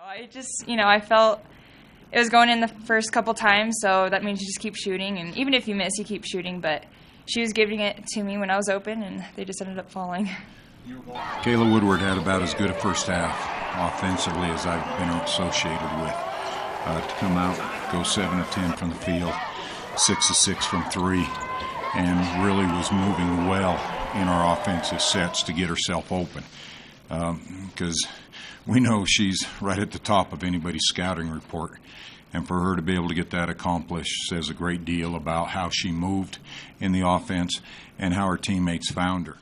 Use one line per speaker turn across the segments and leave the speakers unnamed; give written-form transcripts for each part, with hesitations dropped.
I felt it was going in the first couple times, so that means you just keep shooting, and even if you miss, you keep shooting, but she was giving it to me when I was open, and they just ended up falling.
Kayla Woodward had about as good a first half offensively as I've been associated with. To come out, go 7 of 10 from the field, 6 of 6 from 3, and really was moving well in our offensive sets to get herself open. Because we know she's right at the top of anybody's scouting report. And for her to be able to get that accomplished says a great deal about how she moved in the offense and how her teammates found her.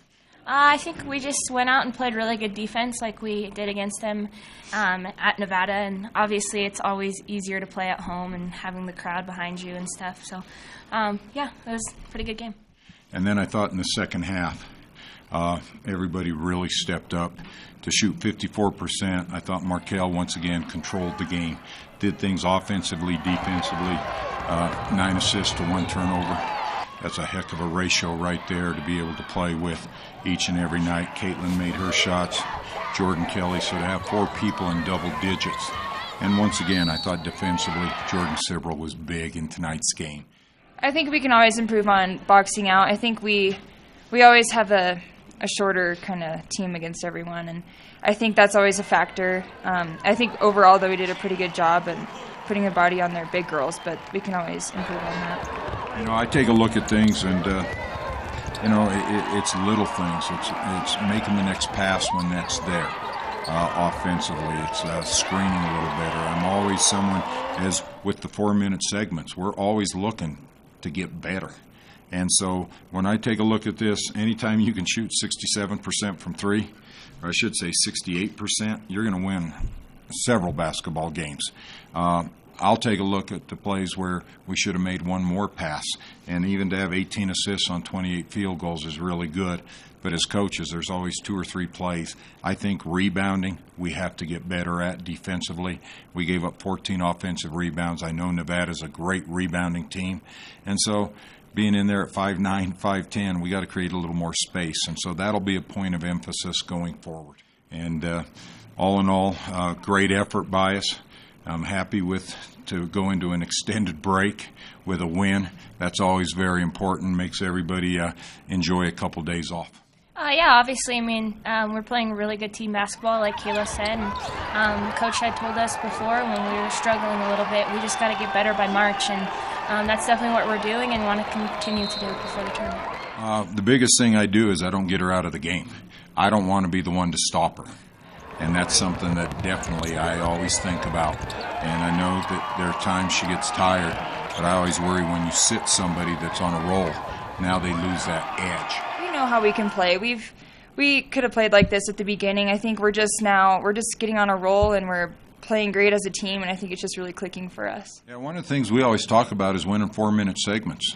I think we just went out and played really good defense like we did against them at Nevada. And obviously it's always easier to play at home and having the crowd behind you and stuff. So, yeah, it was a pretty good game.
And then I thought in the second half, everybody really stepped up to shoot 54%. I thought Marquelle once again controlled the game, did things offensively, defensively, 9 assists to 1 turnover. That's a heck of a ratio right there to be able to play with each and every night. Caitlin made her shots, Jordan Kelly, so to have 4 people in double digits. And once again, I thought defensively, Jordan Sibrel was big in tonight's game.
I think we can always improve on boxing out. I think we always have a shorter kind of team against everyone, and I think that's always a factor. I think overall, though, we did a pretty good job at putting a body on their big girls, but we can always improve on that.
I take a look at things, and it's little things. It's making the next pass when that's there. Offensively, it's screening a little better. I'm always someone, as with the 4-minute segments, we're always looking to get better. And so when I take a look at this, anytime you can shoot 67% from 3, or I should say 68%, you're going to win several basketball games. I'll take a look at the plays where we should have made one more pass, and even to have 18 assists on 28 field goals is really good. But as coaches, there's always 2 or 3 plays. I think rebounding we have to get better at defensively. We gave up 14 offensive rebounds. I know Nevada's a great rebounding team. And so being in there at 5'9", 5'10", we got to create a little more space. And so that'll be a point of emphasis going forward. And all in all, great effort by us. I'm happy to go into an extended break with a win. That's always very important, makes everybody enjoy a couple days off.
Yeah, obviously, we're playing really good team basketball, like Kayla said. And Coach had told us before when we were struggling a little bit, we just got to get better by March. And that's definitely what we're doing and want to continue to do before the tournament.
The biggest thing I do is I don't get her out of the game. I don't want to be the one to stop her. And that's something that definitely I always think about. And I know that there are times she gets tired, but I always worry when you sit somebody that's on a roll, now they lose that edge.
We know how we can play. We could have played like this at the beginning. I think we're just getting on a roll, and we're playing great as a team, and I think it's just really clicking for us.
Yeah, one of the things we always talk about is winning 4-minute segments.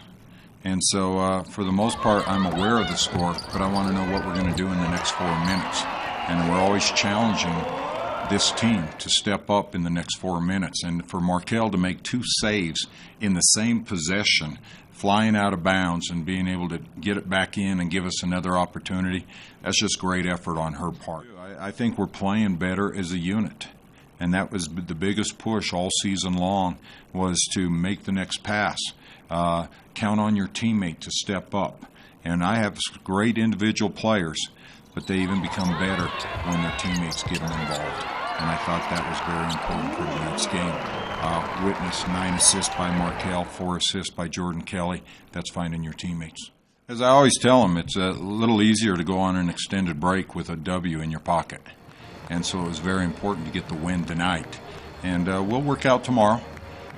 And so for the most part, I'm aware of the score, but I want to know what we're going to do in the next 4 minutes. And we're always challenging this team to step up in the next 4 minutes. And for Marquelle to make 2 saves in the same possession, flying out of bounds and being able to get it back in and give us another opportunity, that's just great effort on her part. I think we're playing better as a unit. And that was the biggest push all season long, was to make the next pass. Count on your teammate to step up. And I have great individual players, but they even become better when their teammates get them involved. And I thought that was very important for tonight's game. Witness 9 assists by Marquelle, 4 assists by Jordan Kelly. That's finding your teammates. As I always tell them, it's a little easier to go on an extended break with a W in your pocket. And so it was very important to get the win tonight. And we'll work out tomorrow,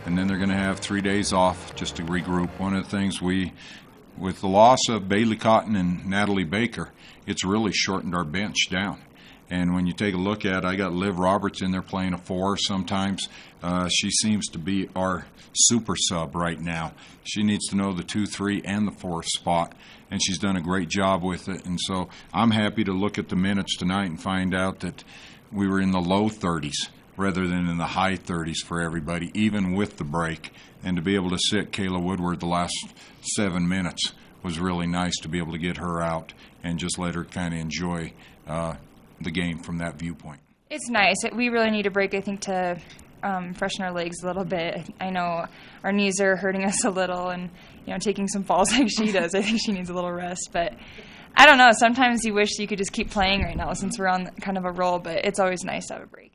and then they're going to have 3 days off just to regroup. One of the things with the loss of Bailey Cotton and Natalie Baker, it's really shortened our bench down. And when you take a look at it, I got Liv Roberts in there playing a 4 sometimes. She seems to be our super sub right now. She needs to know the 2, 3, and the 4 spot, and she's done a great job with it. And so I'm happy to look at the minutes tonight and find out that we were in the low 30s rather than in the high 30s for everybody, even with the break. And to be able to sit Kayla Woodward the last 7 minutes was really nice, to be able to get her out and just let her kind of enjoy the game from that viewpoint.
It's nice. We really need a break, I think, to freshen our legs a little bit. I know our knees are hurting us a little, and taking some falls like she does. I think she needs a little rest. But I don't know. Sometimes you wish you could just keep playing right now since we're on kind of a roll. But it's always nice to have a break.